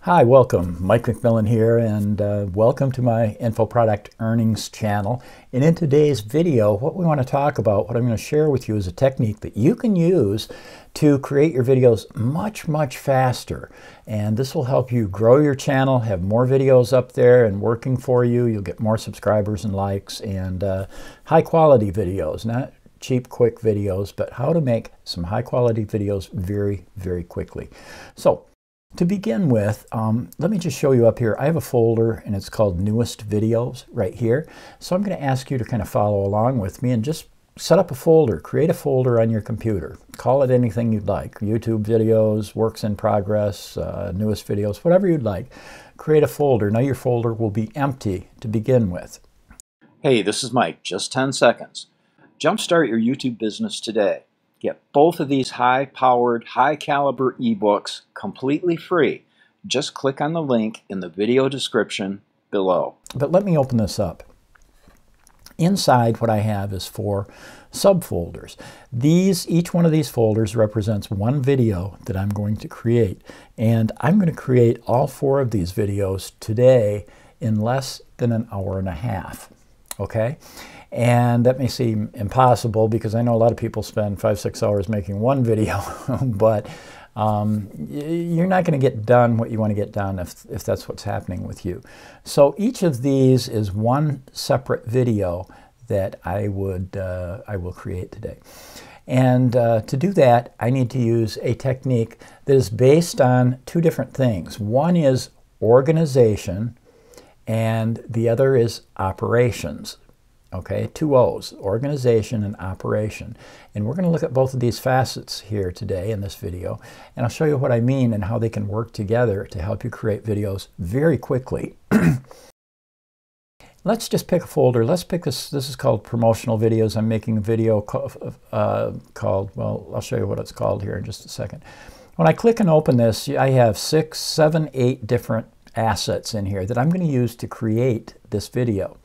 Hi, welcome. Mike McMillan here, and welcome to my Info Product Earnings channel. And in today's video, what we want to talk about, what I'm going to share with you is a technique that you can use to create your videos much faster. And this will help you grow your channel, have more videos up there and working for you. You'll get more subscribers and likes and high quality videos, not cheap, quick videos, but how to make some high quality videos very quickly. So, to begin with, let me just show you up here. I have a folder and it's called Newest Videos right here. So I'm going to ask you to kind of follow along with me and just set up a folder. Create a folder on your computer. Call it anything you'd like. YouTube videos, works in progress, newest videos, whatever you'd like. Create a folder. Now your folder will be empty to begin with. Hey, this is Mike. Just 10 seconds. Jumpstart your YouTube business today. Get both of these high-powered, high-caliber ebooks completely free. Just click on the link in the video description below. But let me open this up. Inside, what I have is 4 subfolders. Each one of these folders represents one video that I'm going to create. And I'm going to create all 4 of these videos today in less than an hour and a half. Okay? And that may seem impossible because I know a lot of people spend 5-6 hours making one video, but you're not going to get done what you want to get done if that's what's happening with you. So each of these is one separate video that I will create today. And to do that, I need to use a technique that is based on 2 different things. One is organization, and the other is operations. Okay, 2 O's, organization and operation. And we're going to look at both of these facets here today in this video. And I'll show you what I mean and how they can work together to help you create videos very quickly. Let's just pick a folder. Let's pick this. This is called promotional videos. I'm making a video called, well, I'll show you what it's called here in just a second. When I click and open this, I have 6, 7, 8 different assets in here that I'm going to use to create this video.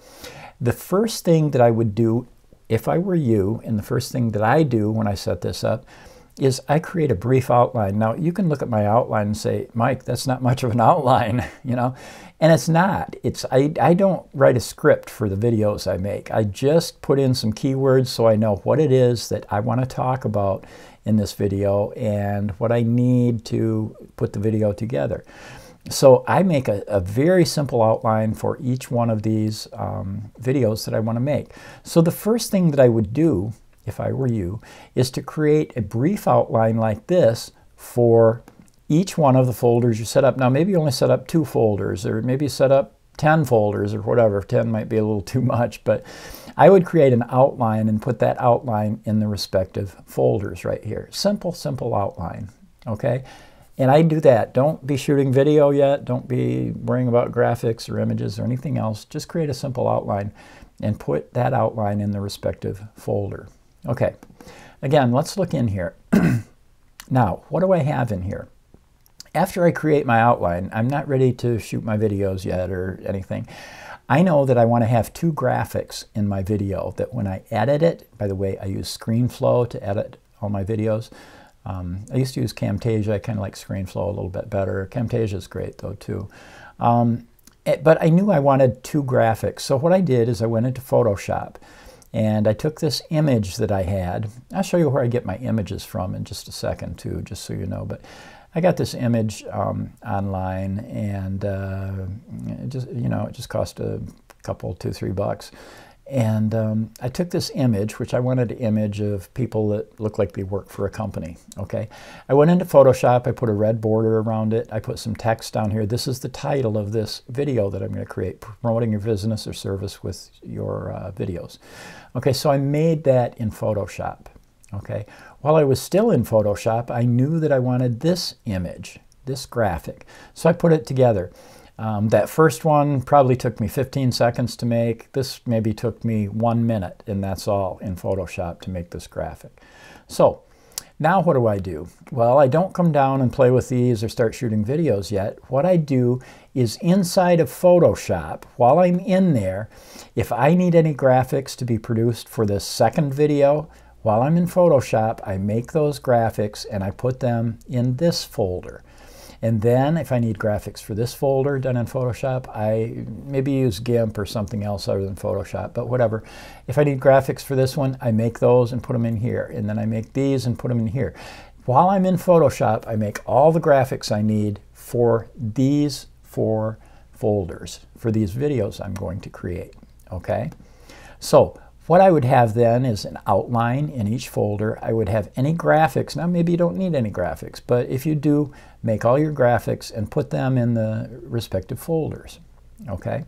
The first thing that I would do if I were you, and the first thing that I do when I set this up, is I create a brief outline. Now, you can look at my outline and say, Mike, that's not much of an outline, you know, and it's not. I don't write a script for the videos I make. I just put in some keywords so I know what it is that I want to talk about in this video and what I need to put the video together. So I make a very simple outline for each one of these videos that I want to make. So the first thing that I would do, if I were you, is to create a brief outline like this for each one of the folders you set up. Now maybe you only set up 2 folders, or maybe set up 10 folders or whatever. 10 might be a little too much, but I would create an outline and put that outline in the respective folders right here. Simple outline, okay? And I do that. Don't be shooting video yet. Don't be worrying about graphics or images or anything else. Just create a simple outline and put that outline in the respective folder. Okay. Again, let's look in here. Now, what do I have in here? After I create my outline, I'm not ready to shoot my videos yet or anything. I know that I want to have 2 graphics in my video that when I edit it, by the way, I use ScreenFlow to edit all my videos. I used to use Camtasia. I kind of like ScreenFlow a little bit better. Camtasia is great though too. But I knew I wanted 2 graphics. So what I did is I went into Photoshop and I took this image that I had. I'll show you where I get my images from in just a second too, just so you know. But I got this image online, and it just cost a couple, $2-3. And I took this image, which I wanted an image of people that look like they work for a company, okay? I went into Photoshop, I put a red border around it, I put some text down here. This is the title of this video that I'm going to create, promoting your business or service with your videos. Okay, so I made that in Photoshop, okay? While I was still in Photoshop, I knew that I wanted this image, this graphic. So I put it together. That first one probably took me 15 seconds to make. This maybe took me 1 minute, and that's all in Photoshop to make this graphic. So now what do? Well, I don't come down and play with these or start shooting videos yet. What I do is inside of Photoshop, while I'm in there, if I need any graphics to be produced for this second video, while I'm in Photoshop, I make those graphics and I put them in this folder. And then if I need graphics for this folder done in Photoshop, I maybe use GIMP or something else other than Photoshop, but whatever. If I need graphics for this one, I make those and put them in here. And then I make these and put them in here. While I'm in Photoshop, I make all the graphics I need for these 4 folders, for these videos I'm going to create, okay? So what I would have then is an outline in each folder. I would have any graphics. Now maybe you don't need any graphics, but if you do, make all your graphics and put them in the respective folders, okay?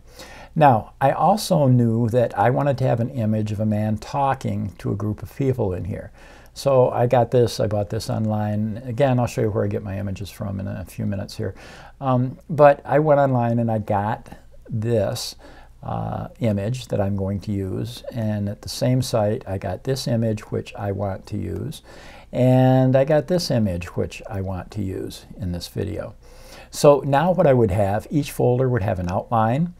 Now, I also knew that I wanted to have an image of a man talking to a group of people in here. So I got this, I bought this online. Again, I'll show you where I get my images from in a few minutes here. But I went online and I got this image that I'm going to use. And at the same site, I got this image which I want to use. And I got this image which I want to use in this video. So now what I would have, each folder would have an outline.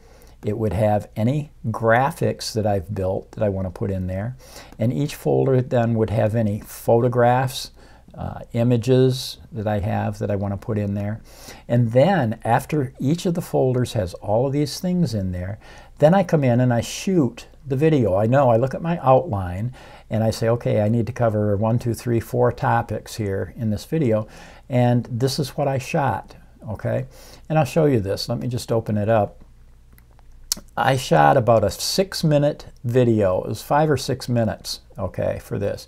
It would have any graphics that I've built that I want to put in there. And each folder then would have any photographs, images that I have that I want to put in there. And then after each of the folders has all of these things in there, then I come in and I shoot the video. I know, I look at my outline and I say, okay, I need to cover 1, 2, 3, 4 topics here in this video. And this is what I shot, okay? And I'll show you this. Let me just open it up. I shot about a 6-minute video. It was 5 or 6 minutes, okay, for this.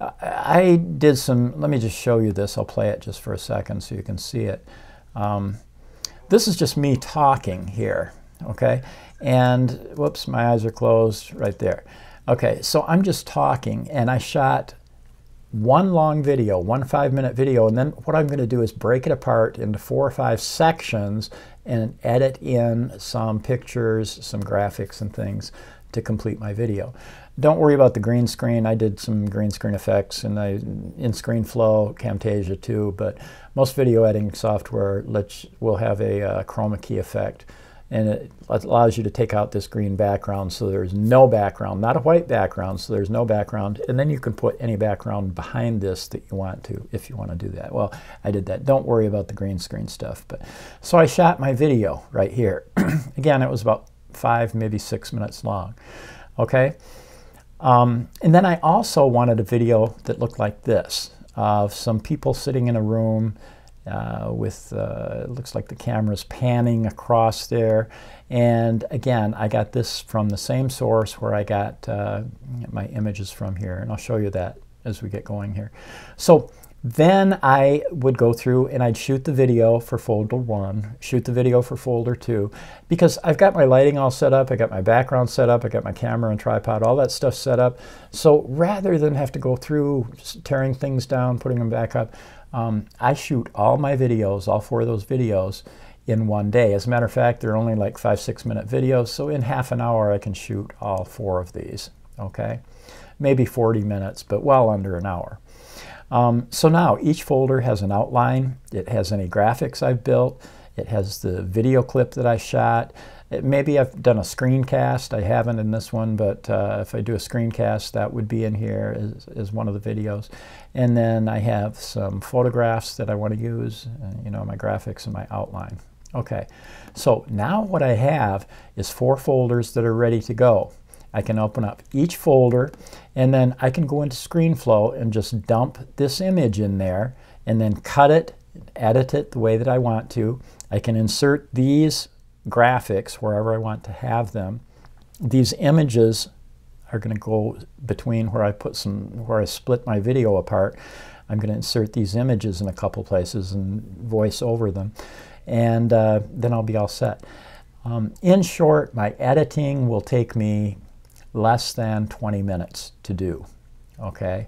I did some, let me just show you this. I'll play it just for a second so you can see it. This is just me talking here, okay? And, whoops, my eyes are closed right there. Okay, so I'm just talking, and I shot one long video, one 5-minute video, and then what I'm going to do is break it apart into 4 or 5 sections and edit in some pictures, some graphics and things to complete my video. Don't worry about the green screen. I did some green screen effects and in ScreenFlow, Camtasia too, but most video editing software will have a chroma key effect. And it allows you to take out this green background so there's no background, not a white background, so there's no background. And then you can put any background behind this that you want to, if you want to do that. Well, I did that. Don't worry about the green screen stuff. So I shot my video right here. Again, it was about 5, maybe 6 minutes long. Okay? And then I also wanted a video that looked like this, of some people sitting in a room with, it looks like the camera's panning across there. And again, I got this from the same source where I got my images from here. And I'll show you that as we get going here. So then I would go through and I'd shoot the video for folder 1, shoot the video for folder 2, because I've got my lighting all set up, I got my background set up, I got my camera and tripod, all that stuff set up. So rather than have to go through tearing things down, putting them back up, I shoot all my videos, all 4 of those videos, in one day. As a matter of fact, they're only like 5-6 minute videos, so in half an hour I can shoot all 4 of these, okay? Maybe 40 minutes, but well under an hour. So now each folder has an outline. It has any graphics I've built. It has the video clip that I shot. Maybe I've done a screencast. I haven't in this one, but if I do a screencast, that would be in here as one of the videos. And then I have some photographs that I want to use, you know, my graphics and my outline. Okay, so now what I have is 4 folders that are ready to go. I can open up each folder, and then I can go into ScreenFlow and just dump this image in there, and then cut it, edit it the way that I want to. I can insert these graphics wherever I want to have them. These images are going to go between where I split my video apart. I'm going to insert these images in a couple places and voice over them, and then I'll be all set. In short, my editing will take me less than 20 minutes to do, okay?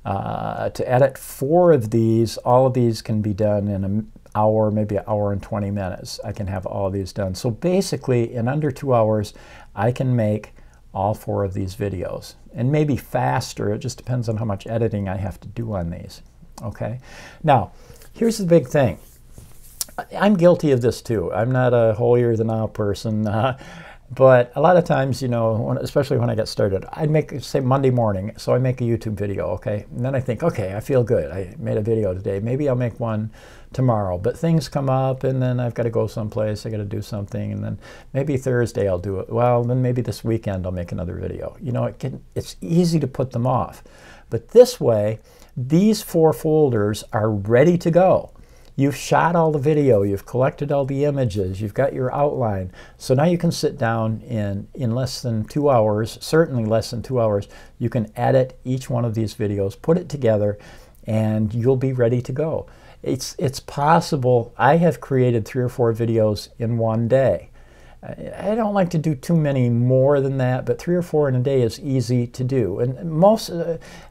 To edit 4 of these, all of these can be done in an hour, maybe an hour and 20 minutes. I can have all of these done. So basically, in under 2 hours, I can make all 4 of these videos. And maybe faster, it just depends on how much editing I have to do on these, okay? Now, here's the big thing. I'm guilty of this too. I'm not a holier-than-thou person. But a lot of times, you know, especially when I get started, I'd make, say, Monday morning, so I make a YouTube video, okay? And then I think, okay, I feel good. I made a video today. Maybe I'll make one tomorrow. But things come up, and then I've got to go someplace. I got to do something, and then maybe Thursday I'll do it. Well, then maybe this weekend I'll make another video. You know, it's easy to put them off. But this way, these 4 folders are ready to go. You've shot all the video, you've collected all the images, you've got your outline. So now you can sit down in less than 2 hours, certainly less than 2 hours, you can edit each one of these videos, put it together, and you'll be ready to go. It's possible. I have created 3 or 4 videos in one day. I don't like to do too many more than that, but 3 or 4 in a day is easy to do. And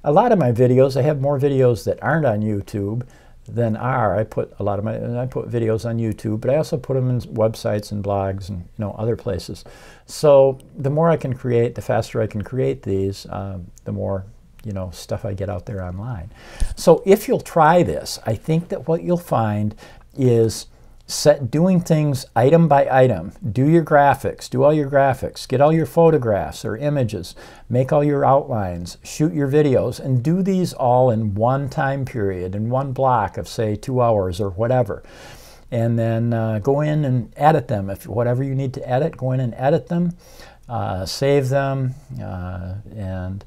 a lot of my videos, I have more videos that aren't on YouTube than are. I put videos on YouTube, but I also put them in websites and blogs and, you know, other places. So the more I can create, the faster I can create these, the more, you know, stuff I get out there online. So if you'll try this, I think that what you'll find is doing things item by item. Do your graphics, do all your graphics, get all your photographs or images, make all your outlines, shoot your videos, and do these all in one time period, in one block of, say, 2 hours or whatever. And then go in and edit them. If whatever you need to edit, go in and edit them, save them, and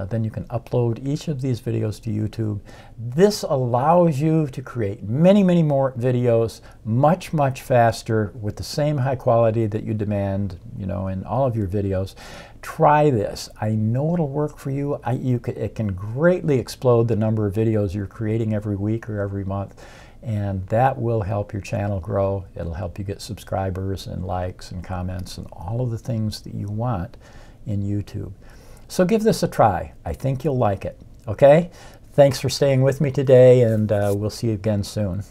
then you can upload each of these videos to YouTube. This allows you to create many, many more videos much, much faster with the same high quality that you demand, you know, in all of your videos. Try this. I know it'll work for you. It can greatly explode the number of videos you're creating every week or every month, and that will help your channel grow. It'll help you get subscribers and likes and comments and all of the things that you want in YouTube. So give this a try. I think you'll like it. Okay? Thanks for staying with me today, and we'll see you again soon.